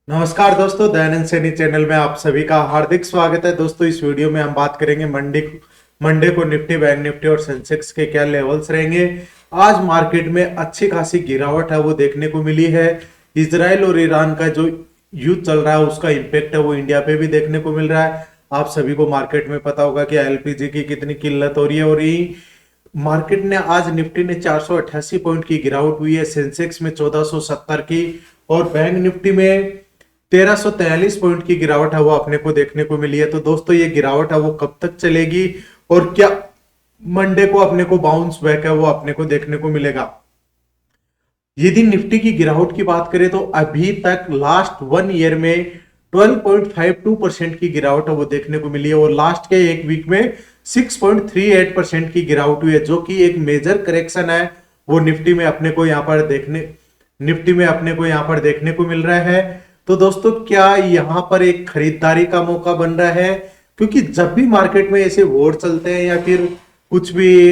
नमस्कार दोस्तों, दयानंद सैनी चैनल में आप सभी का हार्दिक स्वागत है। दोस्तों, इस वीडियो में हम बात करेंगे मंडे को निफ्टी, बैंक निफ्टी और सेंसेक्स के क्या लेवल्स रहेंगे। आज मार्केट में अच्छी खासी गिरावट है वो देखने को मिली है। इजराइल और ईरान का जो युद्ध चल रहा है उसका इम्पेक्ट है वो इंडिया पे भी देखने को मिल रहा है। आप सभी को मार्केट में पता होगा कि एलपीजी की कितनी किल्लत हो रही है। और यही मार्केट ने आज निफ्टी ने 488 पॉइंट की गिरावट हुई है, सेंसेक्स में 1470 की और बैंक निफ्टी में 1343 पॉइंट की गिरावट है वो अपने को देखने को मिली है। तो दोस्तों, ये गिरावट है वो कब तक चलेगी और क्या मंडे को अपने को बाउंस बैक है वो अपने को देखने को मिलेगा। यदि निफ्टी की गिरावट की बात करें तो अभी तक लास्ट 1 ईयर में 12.52% की गिरावट है वो देखने को मिली है और लास्ट के एक वीक में 6.38% की गिरावट हुई है, जो कि एक मेजर करेक्शन है वो निफ्टी में अपने को यहाँ पर देखने को मिल रहा है। तो दोस्तों, क्या यहाँ पर एक खरीदारी का मौका बन रहा है? क्योंकि जब भी मार्केट में ऐसे वोट चलते हैं या फिर कुछ भी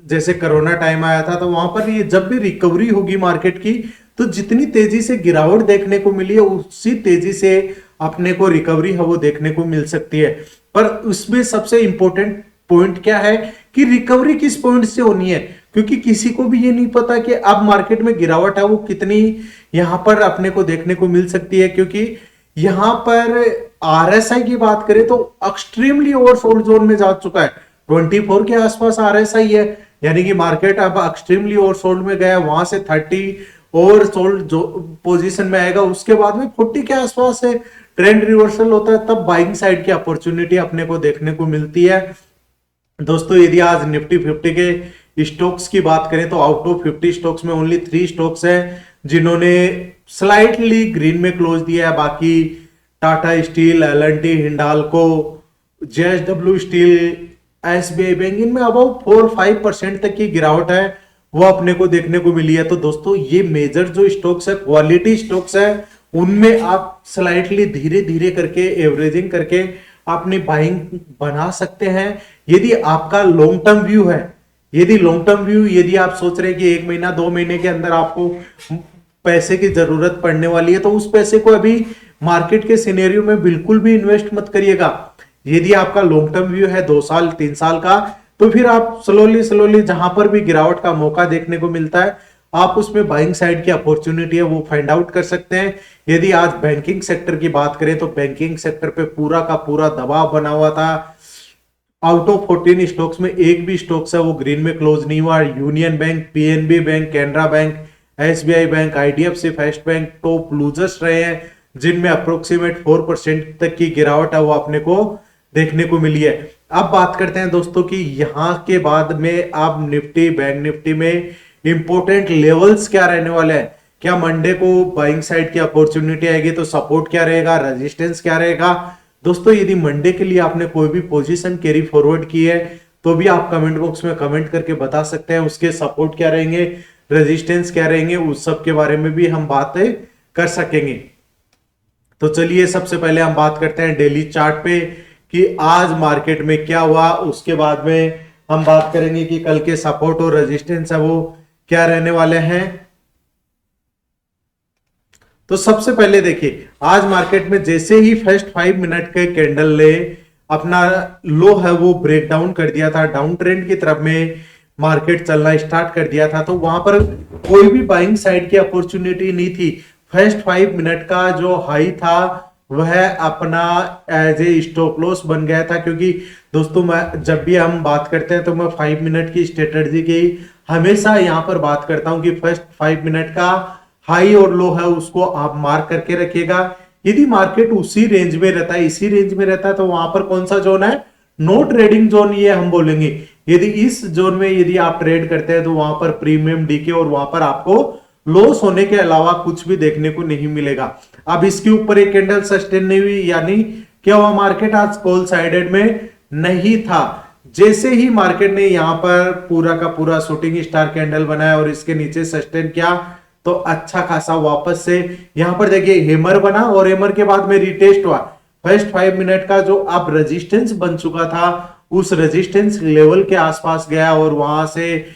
जैसे कोरोना टाइम आया था, तो वहां पर ये जब भी रिकवरी होगी मार्केट की, तो जितनी तेजी से गिरावट देखने को मिली है उसी तेजी से अपने को रिकवरी है वो देखने को मिल सकती है। पर उसमें सबसे इंपॉर्टेंट पॉइंट क्या है कि रिकवरी किस पॉइंट से होनी है, क्योंकि किसी को भी ये नहीं पता कि अब मार्केट में गिरावट है वो कितनी यहां पर अपने को देखने को मिल सकती है। क्योंकि यहां पर आरएसआई की बात करें तो एक्सट्रीमली ओवरसोल्ड जोन में जा चुका है। 24 के आसपास आरएसआई है, यानी कि मार्केट अब एक्सट्रीमली ओवरसोल्ड में गया। वहां से 30 ओवरसोल्ड जो पोजीशन में आएगा, उसके बाद में 40 के आसपास है ट्रेंड रिवर्सल होता है, तब बाइंग साइड की अपॉर्चुनिटी अपने को देखने को मिलती है। दोस्तों, यदि आज निफ्टी 50 के स्टॉक्स की बात करें तो आउट ऑफ 50 स्टॉक्स में ओनली 3 स्टॉक्स हैं जिन्होंने स्लाइटली ग्रीन में क्लोज दिया है। बाकी Tata steel, L&T, Hindalco, JSW steel, SBI bank, इनमें अबाउट 4-5% तक की गिरावट है वो अपने को देखने को मिली है। तो दोस्तों, ये मेजर जो स्टॉक्स है, क्वालिटी स्टॉक्स है, उनमें आप स्लाइटली धीरे धीरे करके एवरेजिंग करके अपनी बाइंग बना सकते हैं। यदि आपका लॉन्ग टर्म व्यू है, यदि आप सोच रहे हैं कि 1 महीना 2 महीने के अंदर आपको पैसे की जरूरत पड़ने वाली है, तो उस पैसे को अभी मार्केट के सिनेरियो में बिल्कुल भी इन्वेस्ट मत करिएगा। यदि आपका लॉन्ग टर्म व्यू है 2 साल 3 साल का, तो फिर आप स्लोली जहां पर भी गिरावट का मौका देखने को मिलता है, आप उसमें बाइंग साइड की अपॉर्चुनिटी है वो फाइंड आउट कर सकते हैं। यदि आज बैंकिंग सेक्टर की बात करें तो बैंकिंग सेक्टर पे पूरा का पूरा दबाव बना हुआ था। आउट ऑफ 14 स्टॉक्स में एक भी स्टॉक्स है वो ग्रीन में क्लोज नहीं हुआ। Union bank, PNB bank, Canara bank, SBI bank, IDFC first bank top losers रहे हैं, जिनमें अप्रोक्सीमेट 4% तक की गिरावट है वो अपने को देखने को मिली है। अब बात करते हैं दोस्तों कि यहां के बाद में आप निफ्टी, बैंक निफ्टी में इंपॉर्टेंट लेवल्स क्या रहने वाले हैं। क्या मंडे को बाइंग साइड की अपॉर्चुनिटी आएगी तो सपोर्ट क्या रहेगा, रेजिस्टेंस क्या रहेगा। दोस्तों, यदि मंडे के लिए आपने कोई भी पोजीशन कैरी फॉरवर्ड की है तो भी आप कमेंट बॉक्स में कमेंट करके बता सकते हैं उसके सपोर्ट क्या रहेंगे, रेजिस्टेंस क्या रहेंगे, उस सब के बारे में भी हम बातें कर सकेंगे। तो चलिए, सबसे पहले हम बात करते हैं डेली चार्ट पे कि आज मार्केट में क्या हुआ। उसके बाद में हम बात करेंगे कि कल के सपोर्ट और रेजिस्टेंस है वो क्या रहने वाले हैं। तो सबसे पहले देखिए, आज मार्केट में जैसे ही फर्स्ट 5 मिनट के कैंडल ने अपना लो है वो ब्रेक डाउन कर दिया था, डाउन ट्रेंड की तरफ में मार्केट चलना स्टार्ट कर दिया था, तो वहां पर कोई भी बाइंग साइड की अपॉर्चुनिटी नहीं थी। फर्स्ट 5 मिनट का जो हाई था वह अपना एज ए स्टॉप लॉस बन गया था। क्योंकि दोस्तों, मैं जब भी हम बात करते हैं तो मैं 5 मिनट की स्ट्रेटजी की हमेशा यहां पर बात करता हूं कि फर्स्ट 5 मिनट का हाई और लो है उसको आप मार्क करके रखिएगा। यदि मार्केट उसी रेंज में रहता है, इसी रेंज में रहता है, तो वहां पर कौन सा जोन है, नो ट्रेडिंग जोन ये हम बोलेंगे। यदि इस जोन में यदि आप ट्रेड करते हैं तो वहां पर प्रीमियम डीके और वहां पर आपको लॉस होने के अलावा कुछ भी देखने को नहीं मिलेगा। अब इसके ऊपर एक कैंडल सस्टेन नहीं हुई, यानी क्या हुआ, मार्केट आज कॉल साइडेड में नहीं था। जैसे ही मार्केट ने यहां पर पूरा का पूरा शूटिंग स्टार कैंडल बनाया और इसके नीचे सस्टेन किया, तो अच्छा खासा वापस से यहां पर देखिए हेमर बना और हेमर के बाद में रिटेस्ट हुआ। फर्स्ट 5 मिनट का जो अब रेजिस्टेंस बन चुका था उस रेजिस्टेंस लेवल के आसपास गया और वहां से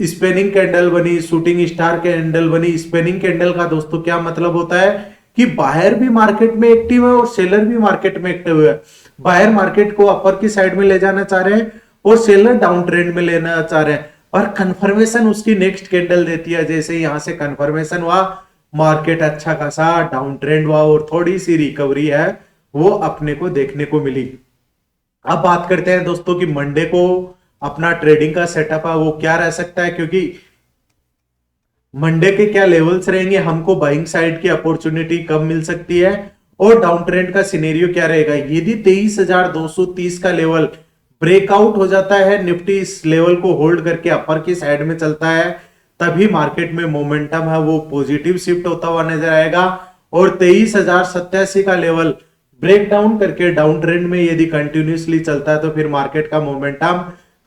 स्पेनिंग कैंडल बनी, शूटिंग स्टार कैंडल बनी। स्पेनिंग कैंडल का दोस्तों क्या मतलब होता है कि बायर भी मार्केट में एक्टिव है और सेलर भी मार्केट में एक्टिव है। बायर मार्केट को अपर की साइड में ले जाना चाह रहे हैं और सेलर डाउन ट्रेंड में लेना चाह रहे हैं, और कंफर्मेशन उसकी नेक्स्ट कैंडल देती है। जैसे यहां से कंफर्मेशन हुआ, मार्केट अच्छा खासा डाउन ट्रेंड हुआ और थोड़ी सी रिकवरी है वो अपने को देखने को मिली। अब बात करते हैं दोस्तों कि मंडे को अपना ट्रेडिंग का सेटअप है वो क्या रह सकता है, क्योंकि मंडे के क्या लेवल्स रहेंगे, हमको बाइंग साइड की अपॉर्चुनिटी कब मिल सकती है और डाउन ट्रेंड का सिनेरियो क्या रहेगा। यदि 23,230 का लेवल ब्रेकआउट हो जाता है, निफ्टी इस लेवल को होल्ड करके अपर की साइड में चलता है, तभी मार्केट में मोमेंटम है वो पॉजिटिव शिफ्ट होता हुआ नजर आएगा। और 23,087 का लेवल ब्रेक डाउन करके डाउन ट्रेंड में यदि कंटिन्यूसली चलता है तो फिर मार्केट का मोमेंटम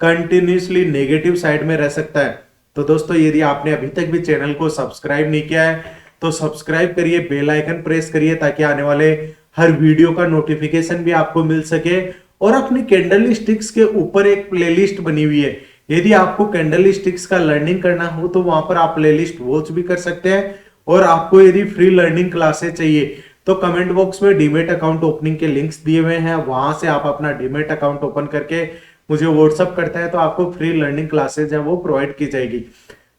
कंटिन्यूसली नेगेटिव साइड में रह सकता है। तो दोस्तों यदि आपने अभी तक भी चैनल को सब्सक्राइब नहीं किया है तो सब्सक्राइब करिए, बेल आइकन प्रेस करिए ताकि आने वाले हर वीडियो का नोटिफिकेशन भी आपको मिल सके। और अपनी कैंडल स्टिक्स के ऊपर एक प्लेलिस्ट बनी हुई है, यदि आपको कैंडल स्टिक्स का लर्निंग करना हो तो वहां पर आप प्लेलिस्ट वॉच भी कर सकते हैं। और आपको यदि फ्री लर्निंग क्लासेस चाहिए तो कमेंट बॉक्स में डीमेट अकाउंट ओपनिंग के लिंक्स दिए हुए हैं, वहां से आप अपना डीमेट अकाउंट ओपन करके मुझे व्हाट्सअप करता है तो आपको फ्री लर्निंग क्लासेज है वो प्रोवाइड की जाएगी।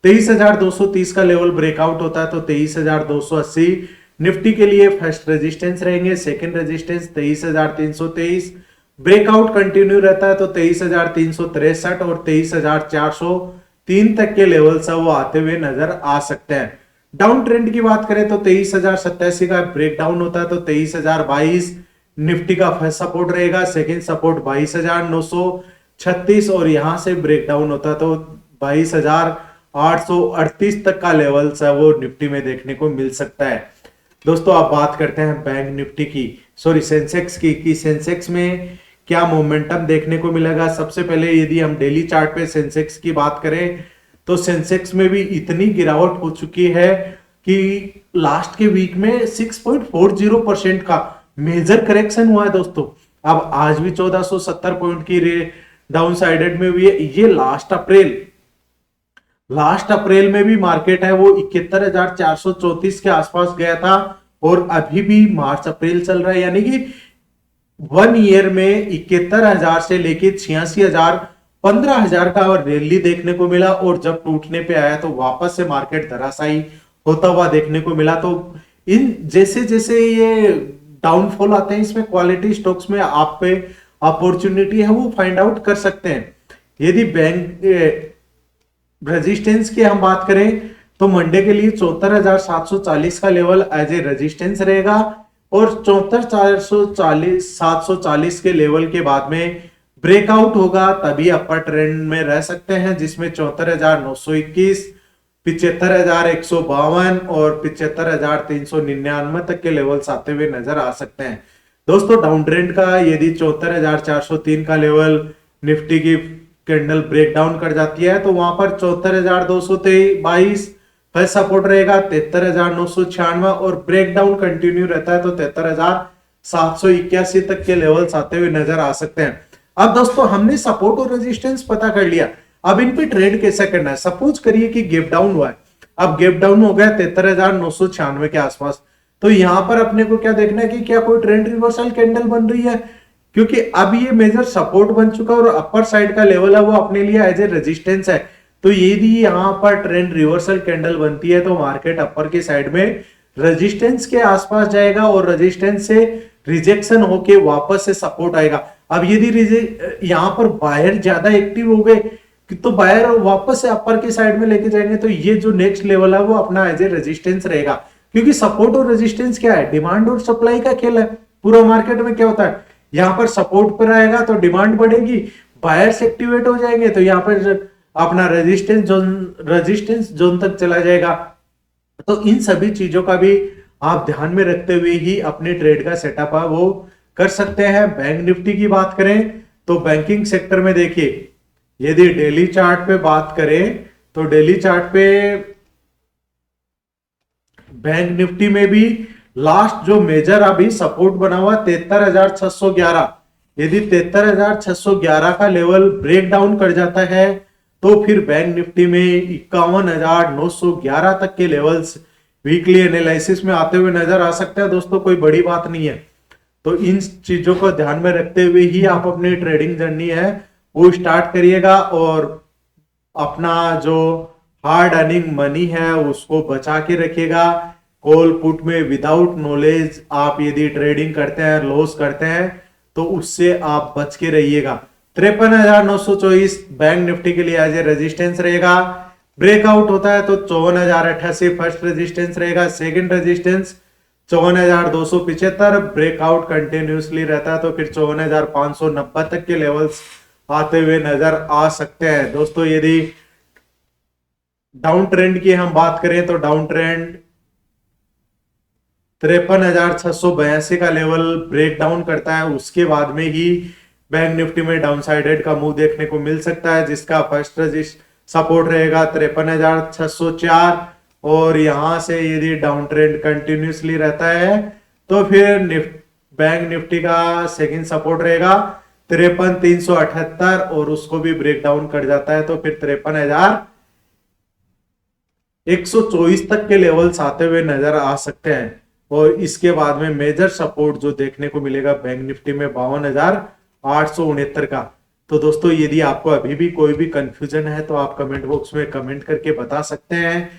23,230 का लेवल ब्रेकआउट होता है तो 23,280 निफ्टी के लिए फर्स्ट रेजिस्टेंस रहेंगे। सेकंड रेजिस्टेंस 23,323, ब्रेकआउट कंटिन्यू रहता है तो 23,363 और 23,403 तक के लेवल्स वो आते हुए नजर आ सकते हैं। डाउन ट्रेंड की बात करें तो 23,087 का ब्रेकडाउन होता है तो 23,022 निफ्टी का फर्स्ट सपोर्ट रहेगा। सेकंड सपोर्ट 22,936 और यहां से ब्रेकडाउन होता है तो 22,838 तक का लेवल्स है वो निफ्टी में देखने को मिल सकता है। दोस्तों आप बात करते हैं बैंक निफ्टी की, सॉरी सेंसेक्स की, कि सेंसेक्स में क्या मोमेंटम देखने को मिलेगा। सबसे पहले यदि हम डेली चार्ट पे सेंसेक्स की बात करें तो सेंसेक्स में भी इतनी गिरावट हो चुकी है कि लास्ट के वीक में 6.40% का मेजर करेक्शन हुआ है दोस्तों। अब आज भी 1470 पॉइंट की डाउन साइडेड में हुई है। ये लास्ट अप्रैल में भी मार्केट है वो 71,434 के आसपास गया था और अभी भी मार्च अप्रैल चल रहा है, यानी कि 1 ईयर में 71,000 से लेके 86,000 15,000 का रैली देखने को मिला। और जब टूटने पे आया तो वापस से मार्केट धराशायी होता हुआ देखने को मिला। तो इन जैसे जैसे ये डाउनफॉल आते हैं इसमें क्वालिटी स्टॉक्स में आप पे अपॉर्चुनिटी है वो फाइंड आउट कर सकते हैं। यदि बैंक रेजिस्टेंस की हम बात करें तो मंडे के लिए 74,740 का लेवल एज ए रेजिस्टेंस रहेगा और 74,740 के लेवल के बाद में ब्रेकआउट होगा तभी अपर ट्रेंड में रह सकते हैं, जिसमें 74,921, 75,152 और 75,399 तक के लेवल्स आते हुए नजर आ सकते हैं। दोस्तों डाउन ट्रेंड का यदि 74,403 का लेवल निफ्टी की कैंडल ब्रेकडाउन कर जाती है तो वहां पर 74,222 फर्स्ट सपोर्ट रहेगा, 73,996 और ब्रेकडाउन कंटिन्यू रहता है तो 73,781 तक के लेवल्स आते हुए नजर आ सकते हैं। अब दोस्तों हमने सपोर्ट और रेजिस्टेंस पता कर लिया, अब इन पे ट्रेड कैसे करना है। सपोज करिए कि गैप डाउन हुआ है, अब गैप डाउन हो गया 73,996 के आसपास, तो यहां पर अपने को क्या देखना है कि क्या कोई ट्रेंड रिवर्सल कैंडल बन रही है, क्योंकि अब ये मेजर सपोर्ट बन चुका है और अपर साइड का लेवल है वो अपने लिए एज ए रेजिस्टेंस है। तो यदि यहां पर ट्रेंड रिवर्सल कैंडल बनती है तो मार्केट अपर की साइड में रेजिस्टेंस के आसपास जाएगा और रेजिस्टेंस से रिजेक्शन होके वापस से सपोर्ट आएगा। अब यदि यहां पर बायर ज्यादा एक्टिव हो गए तो बायर वापस से अपर की साइड में लेके जाएंगे, तो ये जो नेक्स्ट लेवल है वो अपना एज ए रेजिस्टेंस रहेगा। क्योंकि सपोर्ट और रेजिस्टेंस क्या है, डिमांड और सप्लाई का खेल है। पूरा मार्केट में क्या होता है, यहां पर सपोर्ट पर आएगा तो डिमांड बढ़ेगी, बायर्स एक्टिवेट हो जाएंगे तो यहां पर अपना रेजिस्टेंस जोन तक चला जाएगा। तो इन सभी चीजों का भी आप ध्यान में रखते हुए ही अपने ट्रेड का सेटअप है वो कर सकते हैं। बैंक निफ्टी की बात करें तो बैंकिंग सेक्टर में देखिए, यदि डेली चार्ट पे बात करें तो डेली चार्ट पे बैंक निफ्टी में भी लास्ट जो मेजर अभी सपोर्ट बना हुआ 73,611, यदि 73,611 का लेवल ब्रेक डाउन कर जाता है तो फिर बैंक निफ्टी में 51,911 तक के लेवल्स वीकली एनालिसिस में आते हुए नजर आ सकते हैं दोस्तों, कोई बड़ी बात नहीं है। तो इन चीजों को ध्यान में रखते हुए ही आप अपनी ट्रेडिंग जर्नी है वो स्टार्ट करिएगा, और अपना जो हार्ड अर्निंग मनी है उसको बचा के रखिएगा। कॉल पुट में विदाउट नॉलेज आप यदि ट्रेडिंग करते हैं, लॉस करते हैं, तो उससे आप बच के रहिएगा। 53,924 बैंक निफ्टी के लिए एज ए रेजिस्टेंस रहेगा। ब्रेकआउट होता है तो 54,088 फर्स्ट रेजिस्टेंस रहेगा। Second resistance 54,275। ब्रेकआउट कंटिन्यूसली रहता है तो फिर 54,590 तक के लेवल्स आते हुए नजर आ सकते हैं। दोस्तों यदि डाउन ट्रेंड की हम बात करें तो डाउन ट्रेंड 53,682 का लेवल ब्रेक डाउन करता है, उसके बाद में ही बैंक निफ्टी में डाउनसाइडेड का मूव देखने को मिल सकता है, जिसका फर्स्ट सपोर्ट रहेगा 53,604। और यहां से यदि डाउन ट्रेंड कंटिन्यूसली रहता है तो फिर बैंक निफ्टी का सेकंड सपोर्ट रहेगा 53,378, और उसको भी ब्रेक डाउन कर जाता है तो फिर 53,124 तक के लेवल्स आते हुए नजर आ सकते हैं। और इसके बाद में मेजर सपोर्ट जो देखने को मिलेगा बैंक निफ्टी में 52,869 का। तो दोस्तों यदि आपको अभी भी कोई भी कंफ्यूजन है तो आप कमेंट बॉक्स में कमेंट करके बता सकते हैं,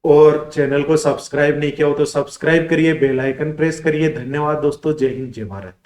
और चैनल को सब्सक्राइब नहीं किया हो तो सब्सक्राइब करिए, बेल आइकन प्रेस करिए। धन्यवाद दोस्तों, जय हिंद जय भारत।